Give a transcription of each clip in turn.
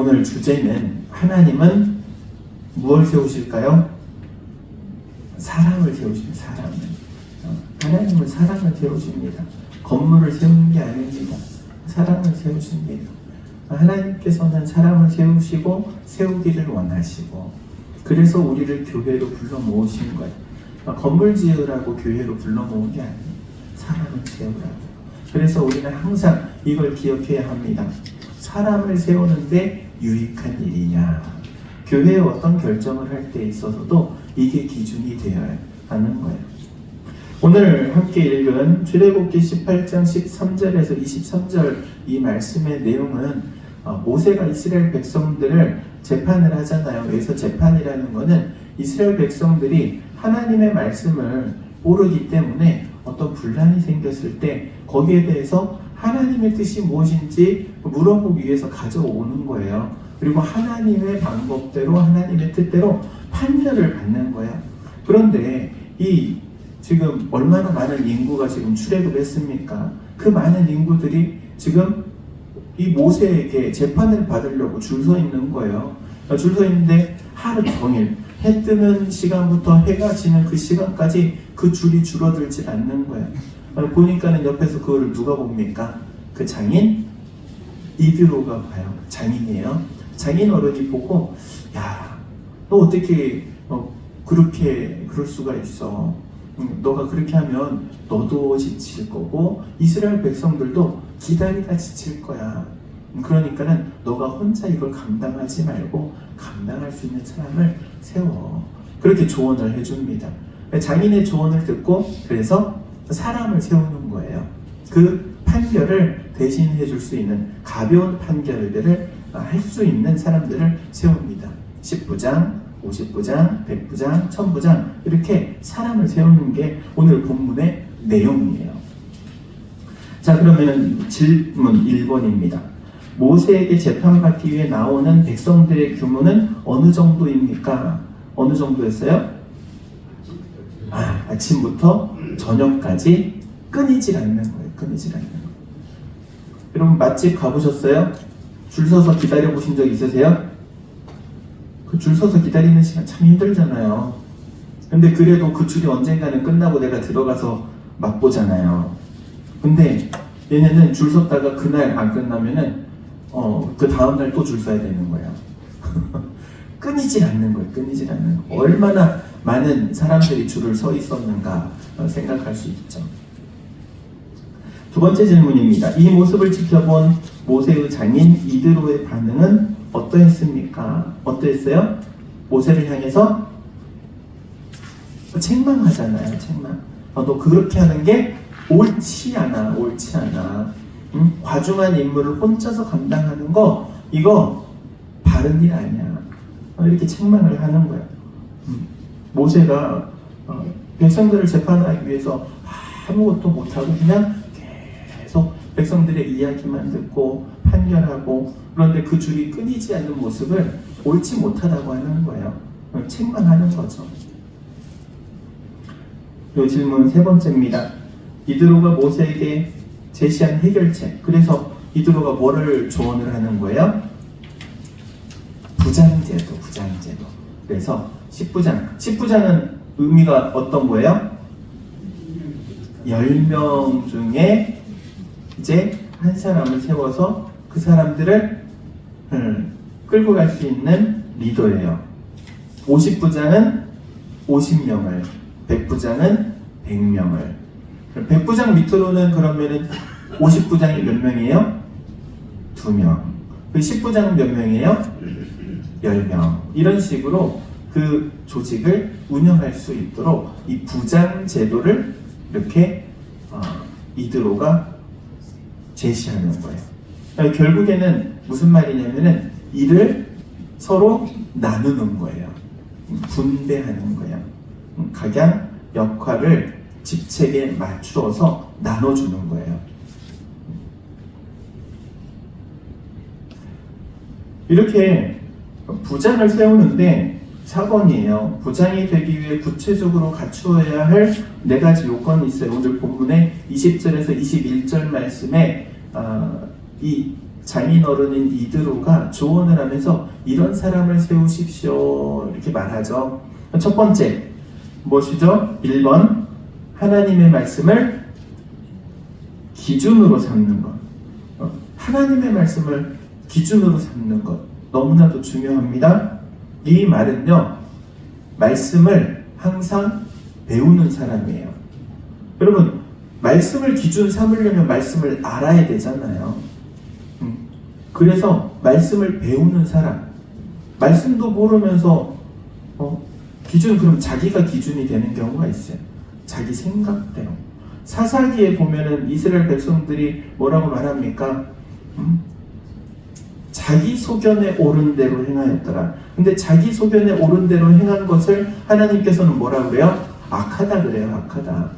오늘 주제는 하나님은 무엇을 세우실까요? 사람을 세우십니다. 사람을. 하나님은 사람을 세우십니다. 건물을 세우는 게 아닙니다. 사람을 세우십니다. 하나님께서는 사람을 세우시고 세우기를 원하시고, 그래서 우리를 교회로 불러 모으신 거예요. 건물 지으라고 교회로 불러 모은 게 아니에요. 사람을 세우라고. 그래서 우리는 항상 이걸 기억해야 합니다. 사람을 세우는데 유익한 일이냐. 교회에 어떤 결정을 할 때 있어서도 이게 기준이 되어야 하는 거예요. 오늘 함께 읽은 출애굽기 18장 13절에서 23절 이 말씀의 내용은 모세가 이스라엘 백성들을 재판을 하잖아요. 그래서 재판이라는 것은 이스라엘 백성들이 하나님의 말씀을 모르기 때문에 어떤 분란이 생겼을 때 거기에 대해서 하나님의 뜻이 무엇인지 물어보기 위해서 가져오는 거예요. 그리고 하나님의 방법대로 하나님의 뜻대로 판결을 받는 거예요. 그런데 이 지금 얼마나 많은 인구가 지금 출애굽했습니까? 그 많은 인구들이 지금 이 모세에게 재판을 받으려고 줄 서 있는 거예요. 줄 서 있는데 하루 종일 해 뜨는 시간부터 해가 지는 그 시간까지 그 줄이 줄어들지 않는 거예요. 보니까는 옆에서 그거를 누가 봅니까? 그 장인 이드로가 봐요. 장인이에요. 장인 어른이 보고, 야, 너 어떻게 그렇게 그럴 수가 있어? 너가 그렇게 하면 너도 지칠 거고 이스라엘 백성들도 기다리다 지칠 거야. 그러니까는 너가 혼자 이걸 감당하지 말고 감당할 수 있는 사람을 세워. 그렇게 조언을 해줍니다. 장인의 조언을 듣고 그래서 사람을 세우는 거예요. 그 판결을 대신해 줄 수 있는 가벼운 판결들을 할 수 있는 사람들을 세웁니다. 10부장, 50부장, 100부장, 1000부장 이렇게 사람을 세우는 게 오늘 본문의 내용이에요. 자, 그러면 질문 1번입니다. 모세에게 재판받기 위해 나오는 백성들의 규모는 어느 정도입니까? 어느 정도였어요? 아침부터 저녁까지 끊이질 않는 거예요. 끊이질 않는 거예요. 여러분 맛집 가보셨어요? 줄 서서 기다려 보신 적 있으세요? 그 줄 서서 기다리는 시간 참 힘들잖아요. 근데 그래도 그 줄이 언젠가는 끝나고 내가 들어가서 맛보잖아요. 근데 얘네는 줄 섰다가 그날 안 끝나면은 그 다음날 또 줄 서야 되는 거예요. 끊이질 않는 거예요. 끊이질 않는 거예요. 얼마나 많은 사람들이 줄을 서 있었는가 생각할 수 있죠. 두 번째 질문입니다. 이 모습을 지켜본 모세의 장인 이드로의 반응은 어떠했습니까? 어떠했어요? 모세를 향해서 책망하잖아요. 책망. 너 그렇게 하는 게 옳지 않아. 옳지 않아. 과중한 임무를 혼자서 감당하는 거 이거 바른 일 아니야. 이렇게 책망을 하는 거야. 모세가 백성들을 재판하기 위해서 아무것도 못하고 그냥 계속 백성들의 이야기만 듣고 판결하고, 그런데 그 줄이 끊이지 않는 모습을 옳지 못하다고 하는 거예요. 책망하는 거죠. 이 질문 세 번째입니다. 이드로가 모세에게 제시한 해결책. 그래서 이드로가 뭐를 조언을 하는 거예요? 부장제도. 그래서 10부장은 의미가 어떤 거예요? 10명 중에 이제 한 사람을 세워서 그 사람들을 끌고 갈 수 있는 리더예요. 50부장은 50명을, 100부장은 100명을. 100부장 밑으로는 그러면은 50부장이 몇 명이에요? 2명. 그 10부장은 몇 명이에요? 10명. 이런 식으로 그 조직을 운영할 수 있도록 이 부장 제도를 이렇게 이드로가 제시하는 거예요. 그러니까 결국에는 무슨 말이냐면은 일을 서로 나누는 거예요. 분배하는 거예요. 각양 역할을 직책에 맞추어서 나눠주는 거예요. 이렇게 부장을 세우는데 4번이에요. 부장이 되기 위해 구체적으로 갖추어야 할 4가지 요건이 있어요. 오늘 본문의 20절에서 21절 말씀에 이 장인 어른인 이드로가 조언을 하면서 이런 사람을 세우십시오 이렇게 말하죠. 첫 번째 무엇이죠? 1번 하나님의 말씀을 기준으로 삼는 것. 하나님의 말씀을 기준으로 삼는 것 너무나도 중요합니다. 이 말은요, 말씀을 항상 배우는 사람이에요. 여러분, 말씀을 기준 삼으려면 말씀을 알아야 되잖아요. 그래서 말씀을 배우는 사람, 말씀도 모르면서 기준, 그럼 자기가 기준이 되는 경우가 있어요. 자기 생각대로. 사사기에 보면은 이스라엘 백성들이 뭐라고 말합니까? 자기 소견에 옳은 대로 행하였더라. 근데 자기 소견에 옳은 대로 행한 것을 하나님께서는 뭐라 그래요? 악하다 그래요. 악하다.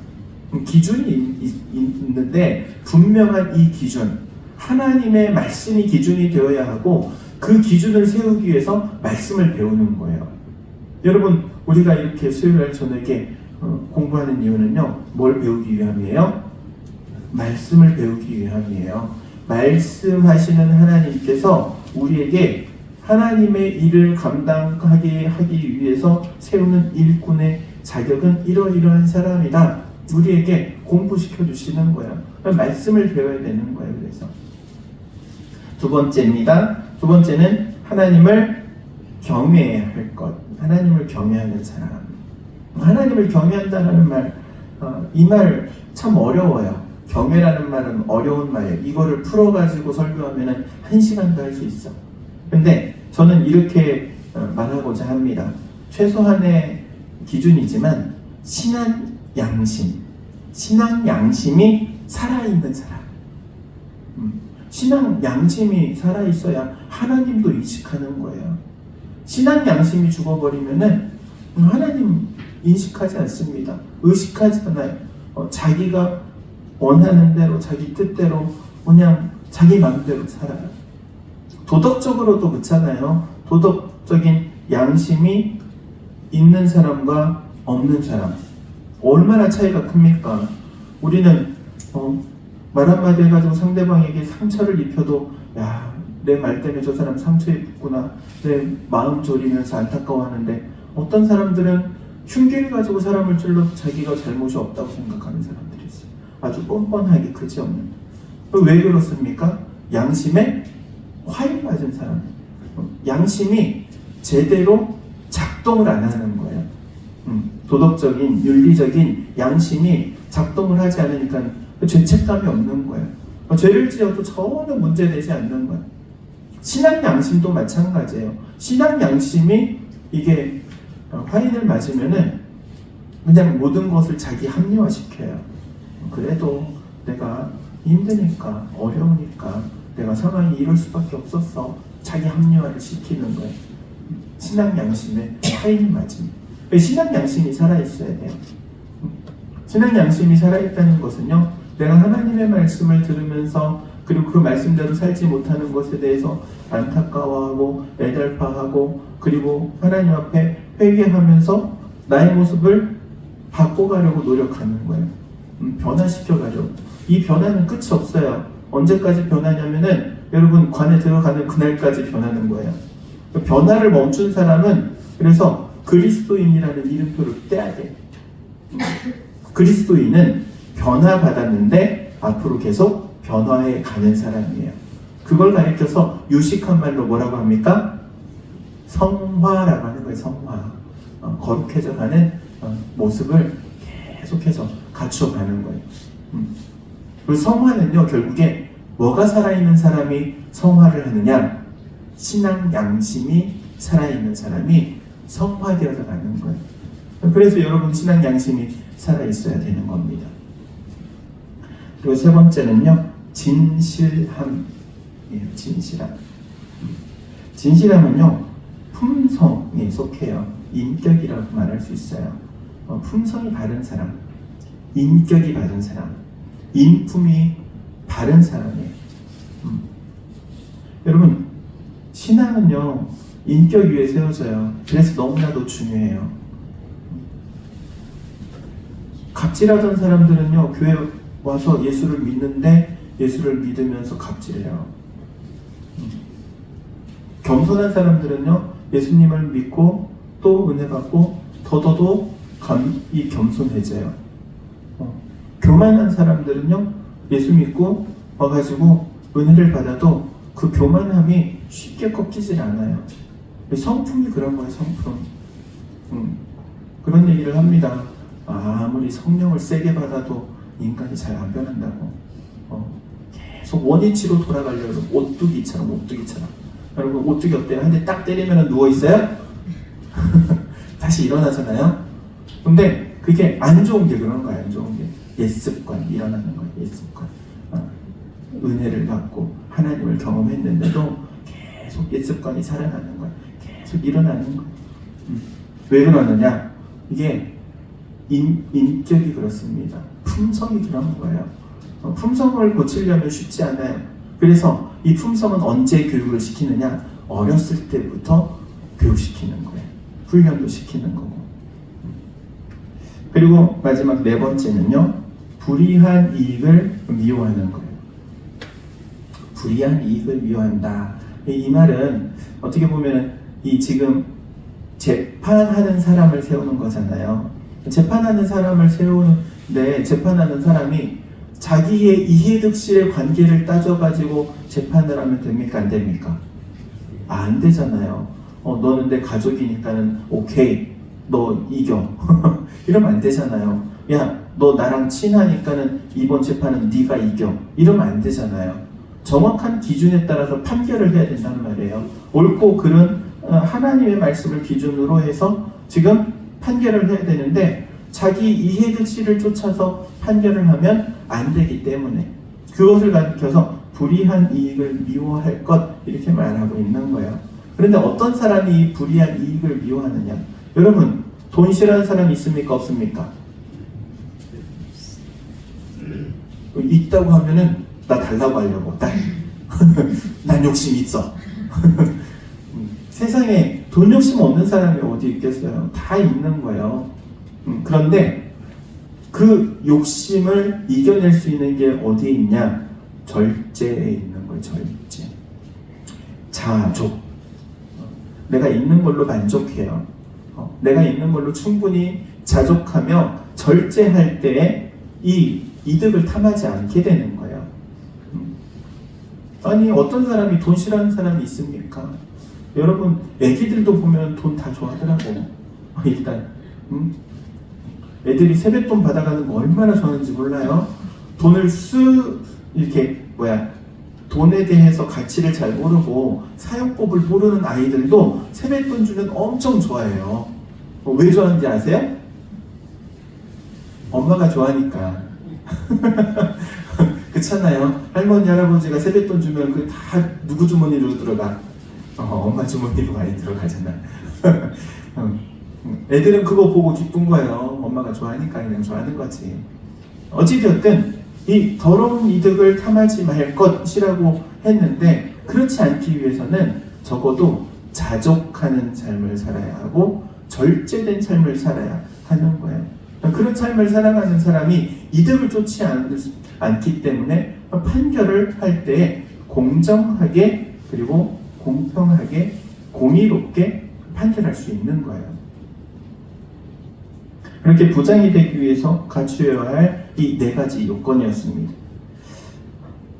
기준이 있는데 분명한 이 기준, 하나님의 말씀이 기준이 되어야 하고 그 기준을 세우기 위해서 말씀을 배우는 거예요. 여러분, 우리가 이렇게 수요일 저녁에 공부하는 이유는요, 뭘 배우기 위함이에요? 말씀을 배우기 위함이에요. 말씀하시는 하나님께서 우리에게 하나님의 일을 감당하게 하기 위해서 세우는 일꾼의 자격은 이러이러한 사람이다. 우리에게 공부시켜 주시는 거예요. 말씀을 배워야 되는 거예요. 그래서 두 번째입니다. 두 번째는 하나님을 경외해야 할 것. 하나님을 경외하는 사람. 하나님을 경외한다는 말, 이 말 참 어려워요. 경외라는 말은 어려운 말이에요. 이거를 풀어가지고 설교하면 1시간도 할 수 있어. 근데 저는 이렇게 말하고자 합니다. 최소한의 기준이지만 신앙 양심이 살아있는 사람. 신앙 양심이 살아있어야 하나님도 인식하는 거예요. 신앙 양심이 죽어버리면은 하나님 인식하지 않습니다. 의식하지 않아요. 자기가 원하는 대로, 자기 뜻대로, 그냥 자기 마음대로 살아요. 도덕적으로도 그렇잖아요. 도덕적인 양심이 있는 사람과 없는 사람. 얼마나 차이가 큽니까? 우리는 말 한마디 해가지고 상대방에게 상처를 입혀도 야, 내 말 때문에 저 사람 상처 입었구나. 내 마음 졸이면서 안타까워하는데, 어떤 사람들은 흉기를 가지고 사람을 찔러도 자기가 잘못이 없다고 생각하는 사람들이 있어요. 아주 뻔뻔하게 그지없는. 왜 그렇습니까? 양심에 화인 맞은 사람. 양심이 제대로 작동을 안 하는 거예요. 도덕적인, 윤리적인 양심이 작동을 하지 않으니까 죄책감이 없는 거예요. 죄를 지어도 전혀 문제되지 않는 거예요. 신앙 양심도 마찬가지예요. 신앙 양심이 이게 화인을 맞으면은 그냥 모든 것을 자기 합리화시켜요. 그래도 내가 힘드니까, 어려우니까, 내가 상황이 이럴 수밖에 없었어. 자기 합리화를 시키는 거예요. 신앙 양심에 화인이 맞습니다. 신앙 양심이 살아있어야 돼요. 신앙 양심이 살아있다는 것은요, 내가 하나님의 말씀을 들으면서 그리고 그 말씀대로 살지 못하는 것에 대해서 안타까워하고 애달파하고 그리고 하나님 앞에 회개하면서 나의 모습을 바꿔가려고 노력하는 거예요. 변화시켜가려고. 이 변화는 끝이 없어요. 언제까지 변하냐면은 여러분 관에 들어가는 그날까지 변하는 거예요. 변화를 멈춘 사람은 그래서 그리스도인이라는 이름표를 떼야 돼. 그리스도인은 변화받았는데 앞으로 계속 변화해 가는 사람이에요. 그걸 가리켜서 유식한 말로 뭐라고 합니까? 성화라고 하는 거예요. 성화. 거룩해져 가는 모습을 계속해서 갖춰가는 거예요. 그리고 성화는요, 결국에 뭐가 살아있는 사람이 성화를 하느냐? 신앙 양심이 살아있는 사람이 성화되어서 가는 거예요. 그래서 여러분 신앙 양심이 살아있어야 되는 겁니다. 그리고 세 번째는요, 진실함이에요. 진실함. 진실함은요, 품성에 속해요. 인격이라고 말할 수 있어요. 품성이 바른 사람, 인격이 바른 사람, 인품이 바른 사람이에요. 여러분, 신앙은요, 인격 위에 세워져요. 그래서 너무나도 중요해요. 갑질하던 사람들은요, 교회 와서 예수를 믿는데 예수를 믿으면서 갑질해요. 겸손한 사람들은요, 예수님을 믿고 또 은혜 받고 더더더 이 겸손해져요. 교만한 사람들은요, 예수 믿고 와가지고 은혜를 받아도 그 교만함이 쉽게 꺾이질 않아요. 성품이 그런 거예요, 성품. 그런 얘기를 합니다. 아무리 성령을 세게 받아도 인간이 잘 안 변한다고. 계속 원위치로 돌아가려고 오뚜기처럼. 여러분 오뚜기 어때요? 한 대 딱 때리면 누워있어요? 다시 일어나잖아요? 근데 그게 안 좋은 게 그런 거예요. 안 좋은 게 옛습관 일어나는 거예요. 옛습관. 은혜를 받고 하나님을 경험했는데도 계속 옛습관이 살아나는 거예요. 계속 일어나는 거예요. 왜 그러느냐? 이게 인격이 그렇습니다. 품성이 그런 거예요. 품성을 고치려면 쉽지 않아요. 그래서 이 품성은 언제 교육을 시키느냐? 어렸을 때부터 교육시키는 거예요. 훈련도 시키는 거고. 그리고 마지막 네 번째는요, 불이한 이익을 미워하는 거예요. 불이한 이익을 미워한다. 이 말은 어떻게 보면 이 지금 재판하는 사람을 세우는 거잖아요. 재판하는 사람을 세우는데 재판하는 사람이 자기의 이해득실의 관계를 따져가지고 재판을 하면 됩니까? 안 됩니까? 안 되잖아요. 너는 내 가족이니까는 오케이, 너 이겨. 이러면 안 되잖아요. 야, 너 나랑 친하니까는 이번 재판은 네가 이겨. 이러면 안 되잖아요. 정확한 기준에 따라서 판결을 해야 된단 말이에요. 옳고 그른 하나님의 말씀을 기준으로 해서 지금 판결을 해야 되는데 자기 이해득실을 쫓아서 판결을 하면 안 되기 때문에 그것을 가리켜서 불이한 이익을 미워할 것 이렇게 말하고 있는 거예요. 그런데 어떤 사람이 이 불이한 이익을 미워하느냐? 여러분, 돈 싫어하는 사람이 있습니까? 없습니까? 있다고 하면은 나 달라고 하려고. 난 욕심 있어. 세상에 돈 욕심 없는 사람이 어디 있겠어요? 다 있는 거예요. 그런데 그 욕심을 이겨낼 수 있는 게 어디에 있냐? 절제에 있는 거예요. 절제. 자족. 내가 있는 걸로 만족해요. 내가 있는 걸로 충분히 자족하며 절제할 때 이 이득을 탐하지 않게 되는 거예요. 아니 어떤 사람이 돈 싫어하는 사람이 있습니까? 여러분 애기들도 보면 돈 다 좋아하더라고. 일단 애들이 세뱃돈 받아가는 거 얼마나 좋아하는지 몰라요? 돈을 이렇게 돈에 대해서 가치를 잘 모르고 사용법을 모르는 아이들도 세뱃돈 주면 엄청 좋아해요. 왜 좋아하는지 아세요? 엄마가 좋아하니까. 그렇잖아요. 할머니 할아버지가 세뱃돈 주면 그 다 누구 주머니로 들어가? 엄마 주머니로 많이 들어가잖아. 애들은 그거 보고 기쁜 거예요. 엄마가 좋아하니까 그냥 좋아하는 거지. 어찌되었든 이 더러운 이득을 탐하지 말 것이라고 했는데 그렇지 않기 위해서는 적어도 자족하는 삶을 살아야 하고 절제된 삶을 살아야 하는 거예요. 그런 삶을 살아가는 사람이 이득을 쫓지 않기 때문에 판결을 할 때 공정하게 그리고 공평하게 공의롭게 판결할 수 있는 거예요. 그렇게 부장이 되기 위해서 갖추어야 할 이 네 가지 요건이었습니다.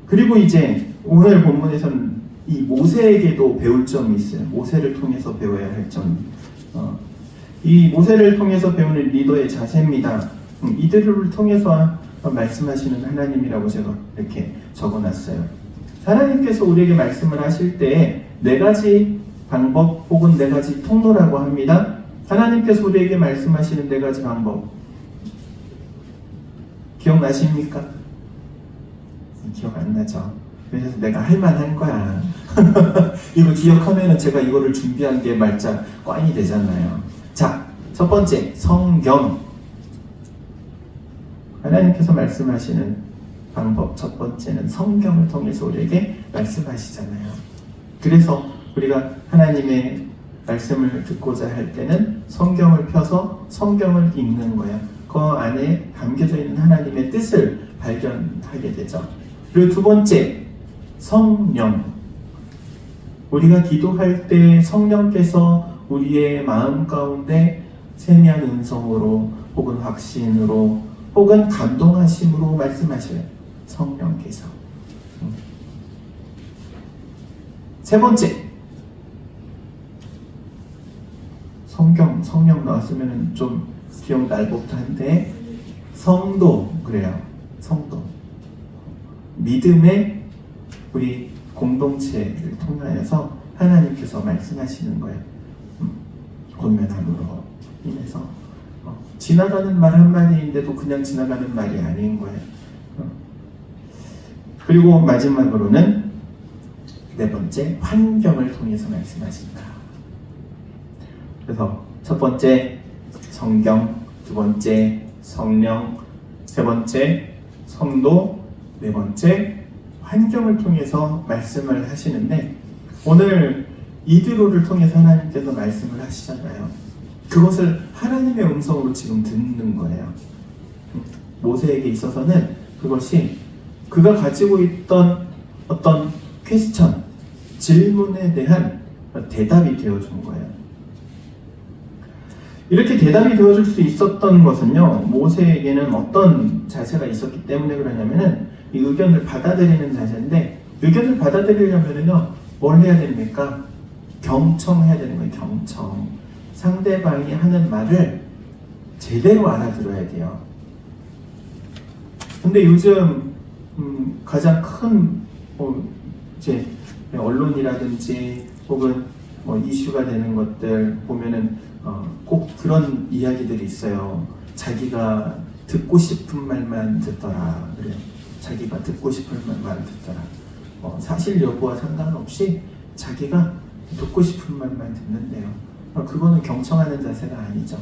그리고 이제 오늘 본문에서는 이 모세에게도 배울 점이 있어요. 모세를 통해서 배워야 할 점. 이 모세를 통해서 배우는 리더의 자세입니다. 이들을 통해서 말씀하시는 하나님이라고 제가 이렇게 적어놨어요. 하나님께서 우리에게 말씀을 하실 때 네 가지 방법 혹은 네 가지 통로라고 합니다. 하나님께서 우리에게 말씀하시는 네 가지 방법 기억나십니까? 기억 안 나죠? 그래서 내가 할 만한 거야. 이거 기억하면은 제가 이거를 준비한 게 말자 꽝이 되잖아요. 자, 첫 번째 성경. 하나님께서 말씀하시는 방법 첫 번째는 성경을 통해서 우리에게 말씀하시잖아요. 그래서 우리가 하나님의 말씀을 듣고자 할 때는 성경을 펴서 성경을 읽는 거예요. 그 안에 담겨져 있는 하나님의 뜻을 발견하게 되죠. 그리고 두 번째 성령. 우리가 기도할 때 성령께서 우리의 마음 가운데 세미한 음성으로 혹은 확신으로 혹은 감동하심으로 말씀하셔요. 성령께서. 세 번째, 성령 나왔으면 좀 기억날 법도 한데 성도, 그래요. 성도. 믿음의 우리 공동체를 통하여서 하나님께서 말씀하시는 거예요. 권면함으로 인해서 지나가는 말 한마디인데도 그냥 지나가는 말이 아닌 거예요. 그리고 마지막으로는 네 번째, 환경을 통해서 말씀하신다. 그래서 첫 번째 성경, 두 번째 성령, 세 번째 성도, 네 번째 환경을 통해서 말씀을 하시는데, 오늘 이드로를 통해서 하나님께서 말씀을 하시잖아요. 그것을 하나님의 음성으로 지금 듣는 거예요. 모세에게 있어서는 그것이 그가 가지고 있던 어떤 퀘스천, 질문에 대한 대답이 되어준 거예요. 이렇게 대답이 되어줄 수 있었던 것은요, 모세에게는 어떤 자세가 있었기 때문에 그러냐면은 이 의견을 받아들이는 자세인데, 의견을 받아들이려면은요 뭘 해야 됩니까? 경청해야 되는 거예요. 경청. 상대방이 하는 말을 제대로 알아들어야 돼요. 근데 요즘 가장 큰 이제 언론이라든지 혹은 이슈가 되는 것들 보면은 꼭 그런 이야기들이 있어요. 자기가 듣고 싶은 말만 듣더라. 그래요. 자기가 듣고 싶은 말만 듣더라. 사실 여부와 상관없이 자기가 듣고 싶은 말만 듣는데요. 그거는 경청하는 자세가 아니죠.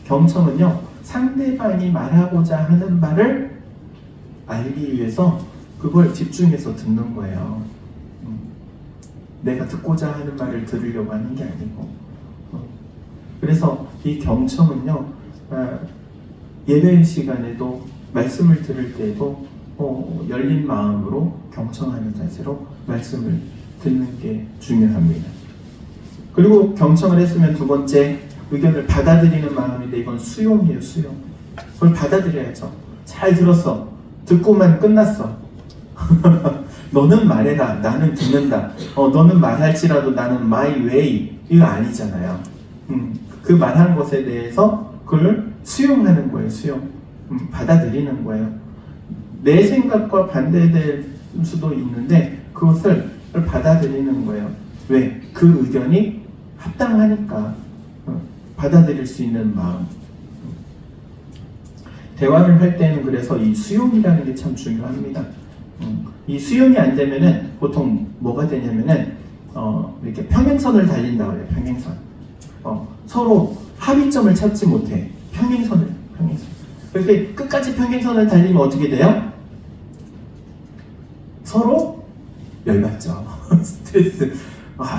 경청은요, 상대방이 말하고자 하는 말을 알기 위해서 그걸 집중해서 듣는 거예요. 내가 듣고자 하는 말을 들으려고 하는 게 아니고. 그래서 이 경청은요, 예배 시간에도 말씀을 들을 때에도 열린 마음으로 경청하는 자세로 말씀을 듣는 게 중요합니다. 그리고 경청을 했으면 두 번째, 의견을 받아들이는 마음인데 이건 수용이에요. 수용. 그걸 받아들여야죠. 잘 들었어. 듣고만 끝났어. 너는 말해라. 나는 듣는다. 너는 말할지라도 나는 my way. 이거 아니잖아요. 그 말한 것에 대해서 그걸 수용하는 거예요. 수용. 받아들이는 거예요. 내 생각과 반대될 수도 있는데 그것을 받아들이는 거예요. 왜? 그 의견이 합당하니까. 받아들일 수 있는 마음. 대화를 할 때는 그래서 이 수용이라는 게 참 중요합니다. 이 수용이 안 되면은 보통 뭐가 되냐면은 이렇게 평행선을 달린다고 해요. 평행선. 서로 합의점을 찾지 못해. 평행선. 그렇게 끝까지 평행선을 달리면 어떻게 돼요? 서로 열받죠.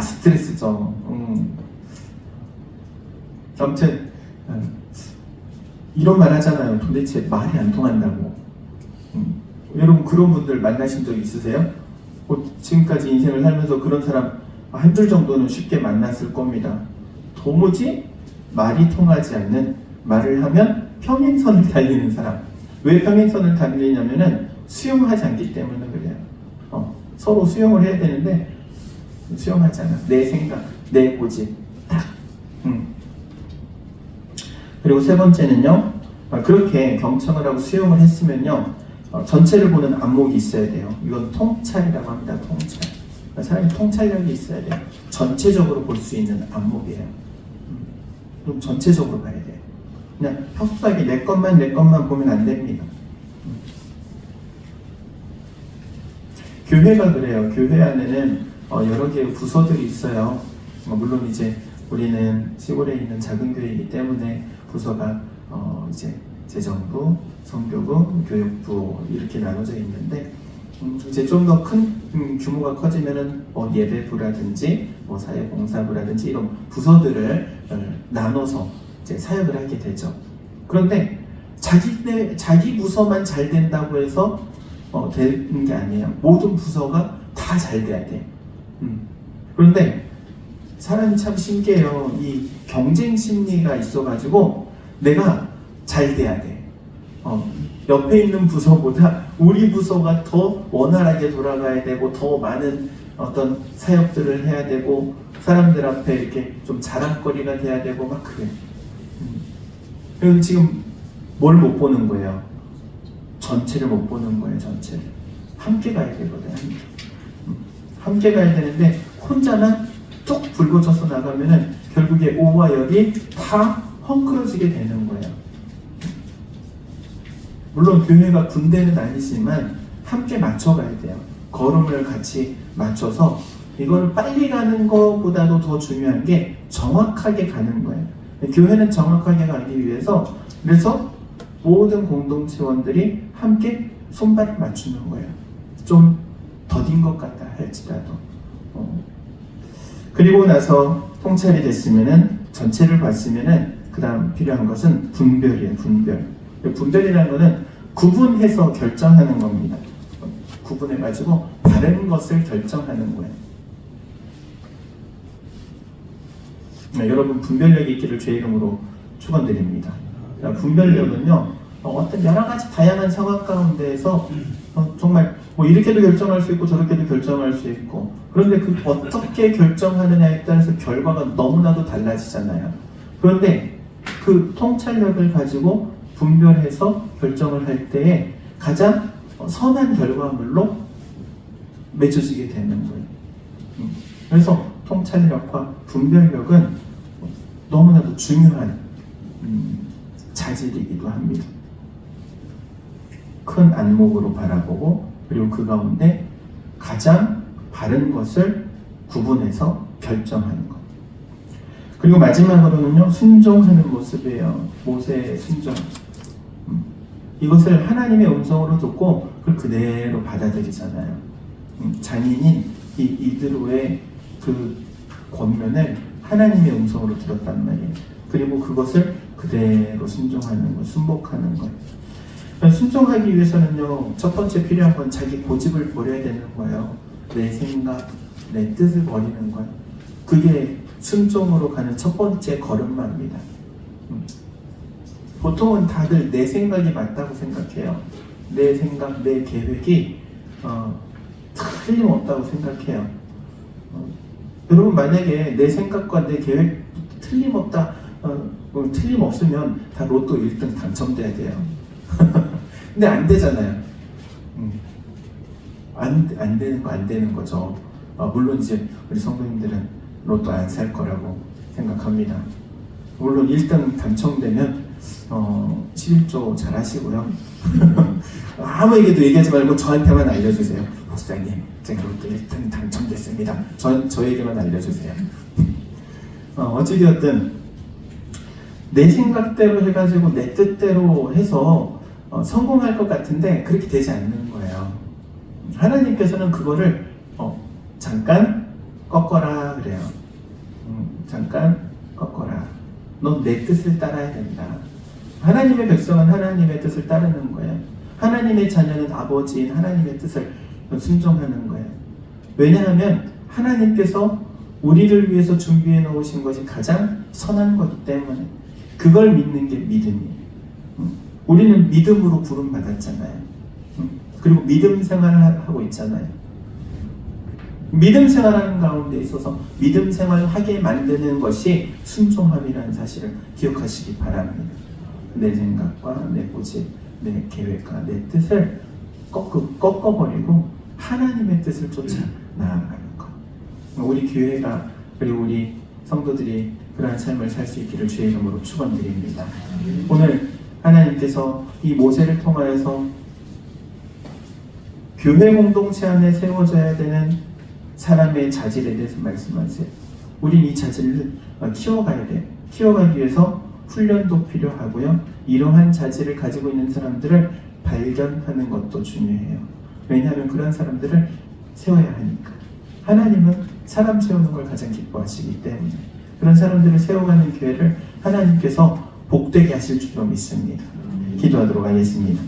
스트레스죠. 아무튼 이런 말 하잖아요. 도대체 말이 안 통한다고. 여러분 그런 분들 만나신 적 있으세요? 지금까지 인생을 살면서 그런 사람 한둘 정도는 쉽게 만났을 겁니다. 도무지 말이 통하지 않는, 말을 하면 평행선을 달리는 사람. 왜 평행선을 달리냐면은 수용하지 않기 때문에 그래요. 서로 수용을 해야 되는데 수용하지 않아. 내 생각, 내 고집 딱. 그리고 세 번째는요, 그렇게 경청을 하고 수용을 했으면요, 전체를 보는 안목이 있어야 돼요. 이건 통찰이라고 합니다. 통찰. 사람이 통찰력이 있어야 돼요. 전체적으로 볼 수 있는 안목이에요. 그럼 전체적으로 봐야 돼요. 그냥 협소하게 내 것만 보면 안 됩니다. 교회가 그래요. 교회 안에는 여러 개의 부서들이 있어요. 물론 이제 우리는 시골에 있는 작은 교회이기 때문에 부서가 이제 재정부, 성교부, 교육부 이렇게 나눠져 있는데, 이제 좀 더 큰 규모가 커지면은 예배부라든지 사회봉사부라든지 이런 부서들을 나눠서 이제 사역을 하게 되죠. 그런데 자기 부서만 잘 된다고 해서 되는 게 아니에요. 모든 부서가 다 잘 돼야 돼. 그런데 사람이 참 신기해요. 이 경쟁 심리가 있어가지고 내가 잘 돼야 돼. 옆에 있는 부서보다 우리 부서가 더 원활하게 돌아가야 되고 더 많은 어떤 사역들을 해야 되고 사람들 앞에 이렇게 좀 자랑거리가 돼야 되고 막 그래. 그래서 지금 뭘 못 보는 거예요? 전체를 못 보는 거예요. 전체를. 함께 가야 되거든. 함께 가야 되는데 혼자만 뚝 불거져서 나가면은 결국에 오와 열이 다 헝클어지게 되는 거예요. 물론 교회가 군대는 아니지만 함께 맞춰가야 돼요. 걸음을 같이 맞춰서 이걸 빨리 가는 것보다도 더 중요한 게 정확하게 가는 거예요. 교회는 정확하게 가기 위해서 그래서 모든 공동체원들이 함께 손발을 맞추는 거예요. 좀 더딘 것 같다 할지라도. 그리고 나서 통찰이 됐으면은 전체를 봤으면은 그 다음 필요한 것은 분별이에요. 분별. 분별이라는 것은 구분해서 결정하는 겁니다. 구분해가지고 다른 것을 결정하는 거예요. 네, 여러분 분별력이 있기를 주의 이름으로 축원드립니다. 분별력은요 어떤 여러 가지 다양한 상황 가운데에서 정말 뭐 이렇게도 결정할 수 있고 저렇게도 결정할 수 있고 그런데 그 어떻게 결정하느냐에 따라서 결과가 너무나도 달라지잖아요. 그런데 그 통찰력을 가지고 분별해서 결정을 할 때에 가장 선한 결과물로 맺어지게 되는 거예요. 그래서 통찰력과 분별력은 너무나도 중요한 자질이기도 합니다. 큰 안목으로 바라보고 그리고 그 가운데 가장 바른 것을 구분해서 결정하는 것. 그리고 마지막으로는요, 순종하는 모습이에요. 모세의 순종. 이것을 하나님의 음성으로 듣고 그걸 그대로 받아들이잖아요. 장인인 이드로의 그 권면을 하나님의 음성으로 들었단 말이에요. 그리고 그것을 그대로 순종하는 것, 순복하는 것. 순종하기 위해서는요, 첫 번째 필요한 건 자기 고집을 버려야 되는 거예요. 내 생각, 내 뜻을 버리는 거예요. 그게 순종으로 가는 첫 번째 걸음마입니다. 보통은 다들 내 생각이 맞다고 생각해요. 내 생각, 내 계획이 틀림없다고 생각해요. 여러분 만약에 내 생각과 내 계획 틀림없다, 틀림없으면 다 로또 1등 당첨돼야 돼요. 근데 안 되잖아요. 안 되는 거죠. 물론 이제 우리 성도님들은 로또 안 살 거라고 생각합니다. 물론 1등 당첨되면 11조 잘 하시고요. 아무에게도 얘기하지 말고 저한테만 알려주세요. 목사님, 제가 로또 1등 당첨됐습니다. 저에게만 알려주세요. 어찌되었든 내 생각대로 해가지고 내 뜻대로 해서 성공할 것 같은데 그렇게 되지 않는 거예요. 하나님께서는 그거를 잠깐 꺾어라 그래요. 잠깐 꺾어라. 넌 내 뜻을 따라야 된다. 하나님의 백성은 하나님의 뜻을 따르는 거예요. 하나님의 자녀는 아버지인 하나님의 뜻을 순종하는 거예요. 왜냐하면 하나님께서 우리를 위해서 준비해 놓으신 것이 가장 선한 거기 때문에 그걸 믿는 게 믿음이에요. 우리는 믿음으로 부름받았잖아요. 그리고 믿음 생활을 하고 있잖아요. 믿음 생활하는 가운데 있어서 믿음 생활을 하게 만드는 것이 순종함이라는 사실을 기억하시기 바랍니다. 내 생각과 내 고집, 내 계획과 내 뜻을 꺾어버리고 하나님의 뜻을 쫓아 나아가는 것. 우리 교회가 그리고 우리 성도들이 그러한 삶을 살 수 있기를 주의 이름으로 축원드립니다. 오늘 하나님께서 이 모세를 통하여서 교회 공동체 안에 세워져야 되는 사람의 자질에 대해서 말씀하세요. 우린 이 자질을 키워가야 돼요. 키워가기 위해서 훈련도 필요하고요. 이러한 자질을 가지고 있는 사람들을 발견하는 것도 중요해요. 왜냐하면 그런 사람들을 세워야 하니까. 하나님은 사람 세우는 걸 가장 기뻐하시기 때문에 그런 사람들을 세워가는 교회를 하나님께서 복되게 하실 줄로 믿습니다. 기도하도록 하겠습니다.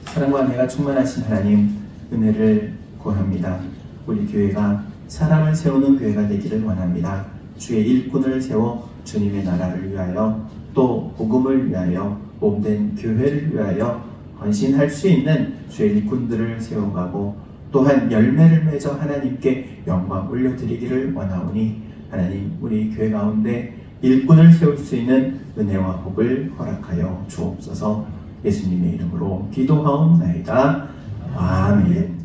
사랑과 은혜가 충만하신 하나님, 은혜를 구합니다. 우리 교회가 사람을 세우는 교회가 되기를 원합니다. 주의 일꾼을 세워 주님의 나라를 위하여 또 복음을 위하여 몸된 교회를 위하여 헌신할 수 있는 주의 일꾼들을 세워가고 또한 열매를 맺어 하나님께 영광 올려드리기를 원하오니 하나님 우리 교회 가운데 일꾼을 세울 수 있는 은혜와 복을 허락하여 주옵소서. 예수님의 이름으로 기도하옵나이다. 아멘.